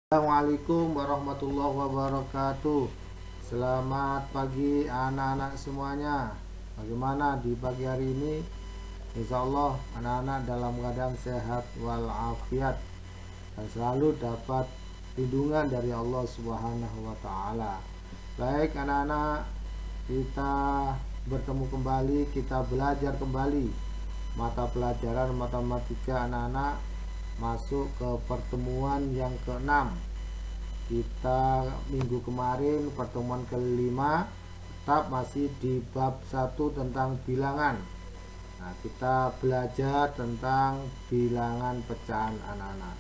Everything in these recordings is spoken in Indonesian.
Assalamualaikum warahmatullahi wabarakatuh. Selamat pagi anak-anak semuanya. Bagaimana di pagi hari ini? Insya Allah anak-anak dalam keadaan sehat walafiat dan selalu dapat lindungan dari Allah Subhanahu wa taala. Baik anak-anak, kita bertemu kembali, kita belajar kembali mata pelajaran matematika anak-anak, masuk ke pertemuan yang ke-6. Kita minggu kemarin pertemuan kelima tetap masih di bab 1 tentang bilangan. Nah, kita belajar tentang bilangan pecahan anak-anak.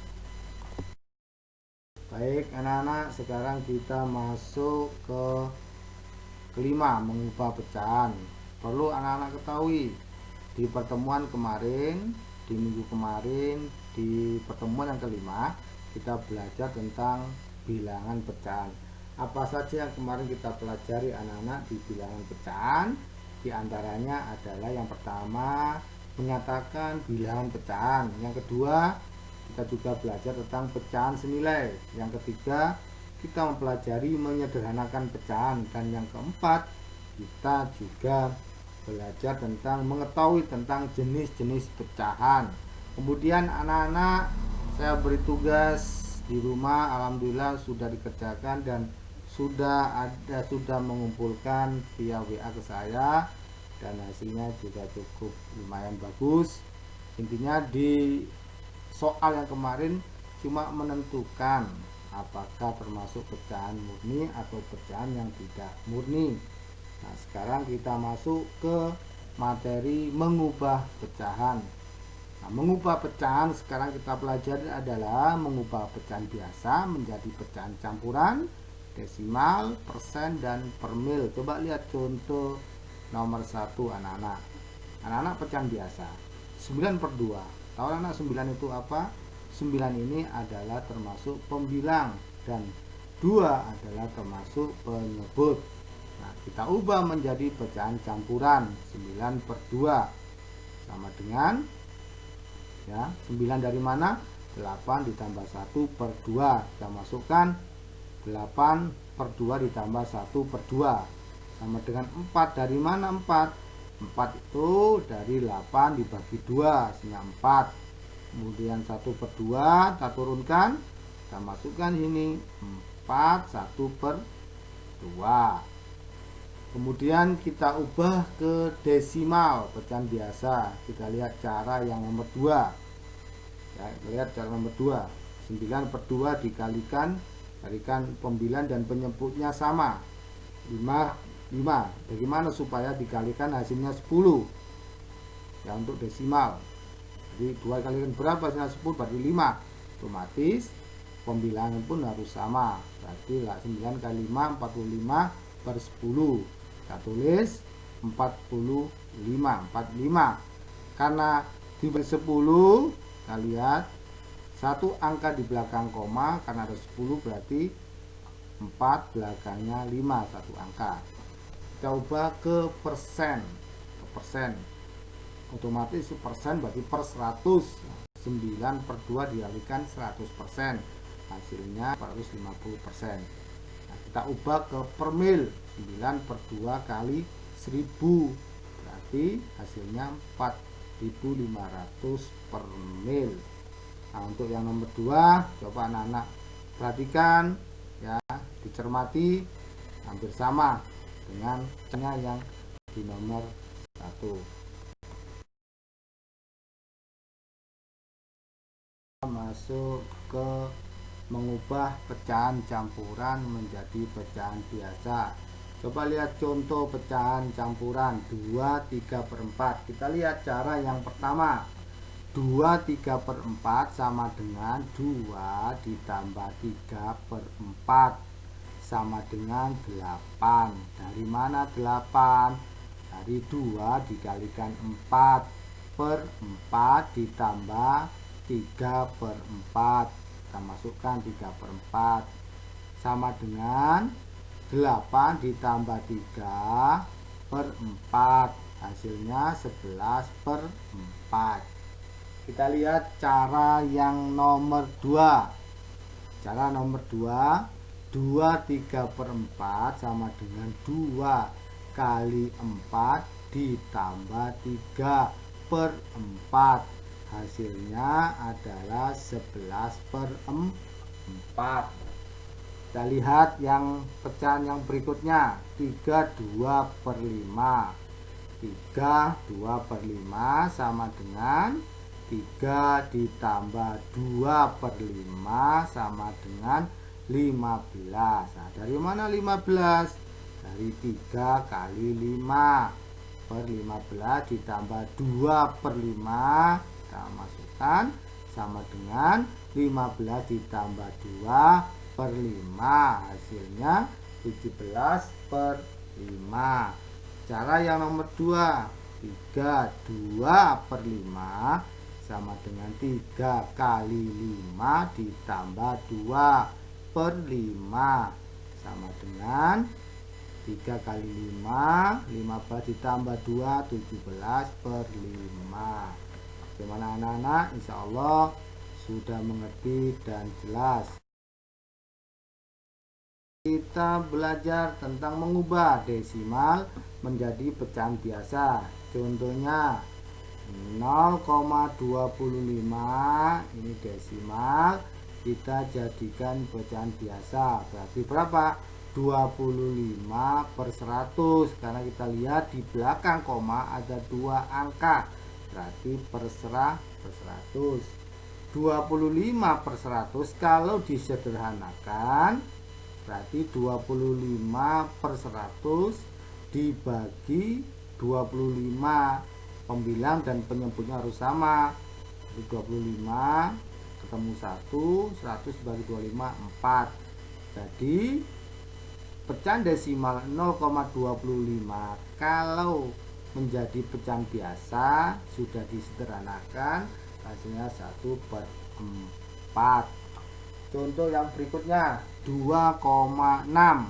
Baik anak-anak, sekarang kita masuk ke kelima, mengubah pecahan. Perlu anak-anak ketahui, di pertemuan kemarin, di minggu kemarin, di pertemuan yang kelima, kita belajar tentang bilangan pecahan. Apa saja yang kemarin kita pelajari anak-anak di bilangan pecahan? Di antaranya adalah yang pertama, menyatakan bilangan pecahan. Yang kedua, kita juga belajar tentang pecahan senilai. Yang ketiga, kita mempelajari menyederhanakan pecahan. Dan yang keempat, kita juga belajar tentang mengetahui tentang jenis-jenis pecahan. Kemudian anak-anak, saya beri tugas di rumah, alhamdulillah sudah dikerjakan dan sudah mengumpulkan via WA ke saya, dan hasilnya juga cukup lumayan bagus. Intinya di soal yang kemarin cuma menentukan apakah termasuk pecahan murni atau pecahan yang tidak murni. Nah, sekarang kita masuk ke materi mengubah pecahan. Nah, mengubah pecahan sekarang kita pelajari adalah mengubah pecahan biasa menjadi pecahan campuran, desimal, persen, dan per mil. Coba lihat contoh nomor 1 anak-anak. Anak-anak pecahan biasa 9 per 2. Tahu anak 9 itu apa? 9 ini adalah termasuk pembilang dan 2 adalah termasuk penyebut. Nah, kita ubah menjadi pecahan campuran 9 per 2 sama dengan, ya, 9 dari mana? 8 ditambah 1 per 2. Kita masukkan 8 per 2 ditambah 1 per 2 sama dengan 4. Dari mana 4? 4 itu dari 8 dibagi 2 sehingga 4. Kemudian 1 per 2 kita turunkan, kita masukkan ini 4, 1 per 2. Kemudian kita ubah ke desimal pecahan biasa. Kita lihat cara yang nomor 2. Ya, kita lihat cara nomor 2. 9 per 2 dikalikan pembilang dan penyebutnya sama 5. Bagaimana supaya dikalikan hasilnya 10? Ya, untuk desimal. Jadi 2 kalikan berapa? Hasilnya 10 berarti 5. Otomatis pembilangan pun harus sama. Berarti 9 kali 5 45 per 10. Kita tulis 45. Karena diberi 10, kita lihat satu angka di belakang koma, karena ada 10 berarti 4 belakangnya 5, satu angka. Kita ubah ke persen. Otomatis persen berarti per 100. 9 per 2 dikalikan 100%, hasilnya 450%. Nah, kita ubah ke per mil. 9 per 2 kali 1000 berarti hasilnya 4500 per mil. Nah, untuk yang nomor 2, coba anak-anak perhatikan, ya, dicermati, hampir sama dengan yang di nomor 1. Masuk ke mengubah pecahan campuran menjadi pecahan biasa. Coba lihat contoh pecahan campuran 2, 3 per 4. Kita lihat cara yang pertama. 2, 3 per 4 sama dengan 2 ditambah 3 per 4 sama dengan 8. Dari mana 8? Dari 2 dikalikan 4 per 4 ditambah 3 per 4. Kita masukkan 3 per 4 sama dengan 8 ditambah 3 per 4. Hasilnya 11 per 4. Kita lihat cara yang nomor 2. Cara nomor 2, 2/3/4 sama dengan 2 kali 4 ditambah 3/4. Hasilnya adalah 11/4. Kita lihat yang pecahan yang berikutnya, 3/2/5. 3/2/5 sama dengan 3 ditambah 2/5 sama dengan 15. Nah, dari mana 15? Dari 3 kali 5 per 15 ditambah 2/5, kita masukkan sama dengan 15 ditambah 2/5, hasilnya 17/5. Cara yang nomor 2, 3/2/5 sama dengan 3 kali 5 ditambah 2/5 sama dengan 3 kali 5, 15 ditambah 2, 17/5. Bagaimana anak-anak? Insya Allah sudah mengerti dan jelas. Kita belajar tentang mengubah desimal menjadi pecahan biasa. Contohnya 0,25 ini desimal, kita jadikan pecahan biasa. Berarti berapa? 25/100, karena kita lihat di belakang koma ada 2 angka, berarti per 100. 25/100 kalau disederhanakan berarti 25/100 dibagi 25, pembilang dan penyebutnya harus sama. Jadi 25 ketemu 1, 100 bagi 25 4. Jadi pecahan desimal 0,25 kalau menjadi pecahan biasa sudah disederhanakan, hasilnya 1/4. Contoh yang berikutnya 2,6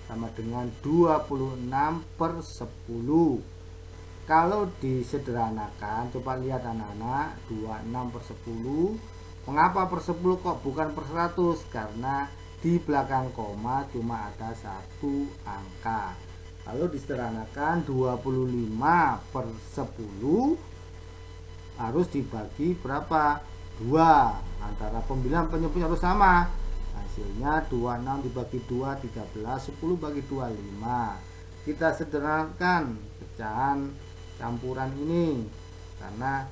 sama dengan 26/10. Kalau disederhanakan, coba lihat anak-anak, 26/10. Mengapa per 10 kok bukan per 100? Karena di belakang koma cuma ada 1 angka. Lalu disederhanakan 25/10 harus dibagi berapa? 2. Antara pembilang penyebutnya harus sama. Hasilnya 26 dibagi 2, 13, 10 bagi 2, 5. Kita sederhanakan pecahan campuran ini, karena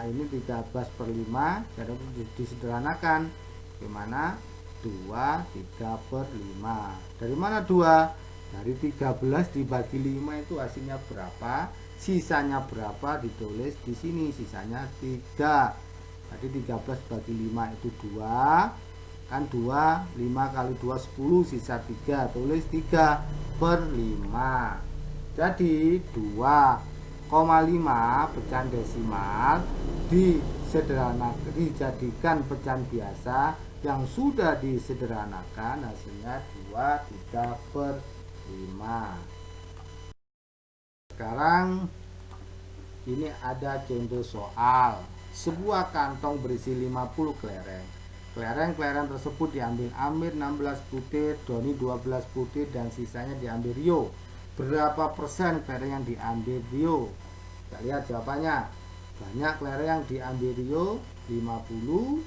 ini 13/5, jadi disederhanakan. Gimana? 2, 3/5. Dari mana 2? Dari 13 dibagi 5 itu hasilnya berapa? Sisanya berapa? Ditulis di sini, sisanya 3. Jadi 13 bagi 5 itu 2. Kan 2, 5 kali 2 10, sisa 3. Tulis 3/5. Jadi 2,5 pecahan desimal dijadikan pecahan biasa yang sudah disederhanakan, hasilnya 2, 3/5. Sekarang ini ada contoh soal. Sebuah kantong berisi 50 kelereng. Kelereng-kelereng tersebut diambil Amir 16 butir, Doni 12 butir, dan sisanya diambil Rio. Berapa persen kelereng yang diambil Rio? Kita lihat jawabannya. Banyak kelereng yang diambil Rio, 50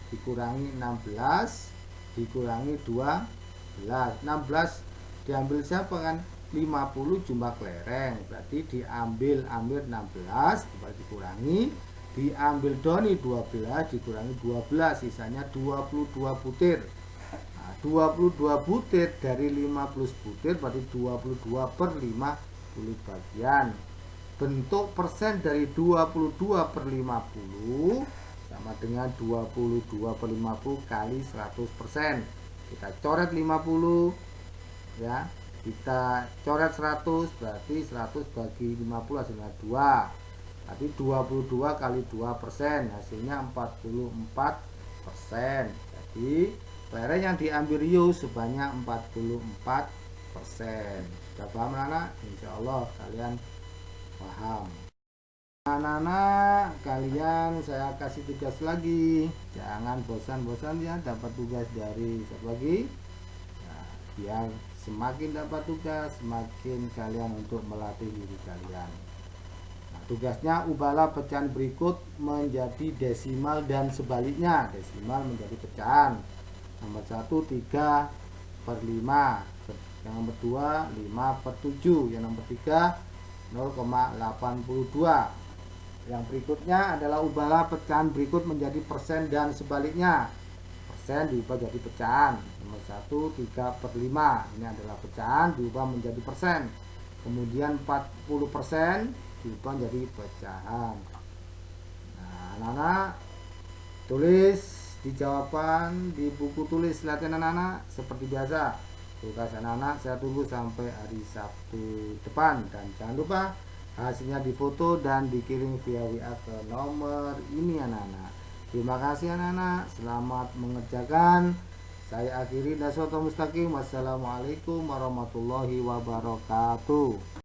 dikurangi 16 dikurangi 12. 16 diambil siapa kan? 50 jumlah kelereng, berarti diambil Amir 16 dikurangi, diambil Doni 12 dikurangi 12, sisanya 22 butir. Nah, 22 butir dari 50 butir berarti 22/50 bagian. Bentuk persen dari 22/50 sama dengan 22/50 kali 100%. Kita coret 50 ya, kita coret 100, berarti 100 bagi 50 hasilnya 2. Tapi 22 kali 2%, hasilnya 44%. Jadi kelereng yang diambil Rio sebanyak 44%. Sudah paham anak? Insya Allah kalian paham. Anak-anak, kalian saya kasih tugas lagi. Jangan bosan-bosan ya dapat tugas dari siapa lagi? Nah, biar semakin dapat tugas, semakin kalian untuk melatih diri kalian. Nah, tugasnya ubahlah pecahan berikut menjadi desimal dan sebaliknya. Desimal menjadi pecahan. Nomor 1 3/5. Yang nomor 2 5/7. Yang nomor 3 0,82. Yang berikutnya adalah ubahlah pecahan berikut menjadi persen dan sebaliknya. Persen diubah jadi pecahan. Nomor 1 3/5. Ini adalah pecahan diubah menjadi persen. Kemudian 40% diubah menjadi pecahan. Nah, anak-anak tulis di jawaban di buku tulis latihan anak-anak seperti biasa. Tugas anak-anak saya tunggu sampai hari Sabtu depan, dan jangan lupa hasilnya difoto dan dikirim via WA ke nomor ini anak-anak. Terima kasih anak-anak, selamat mengerjakan. Saya akhiri, Daswatul Mustaqim. Wassalamualaikum warahmatullahi wabarakatuh.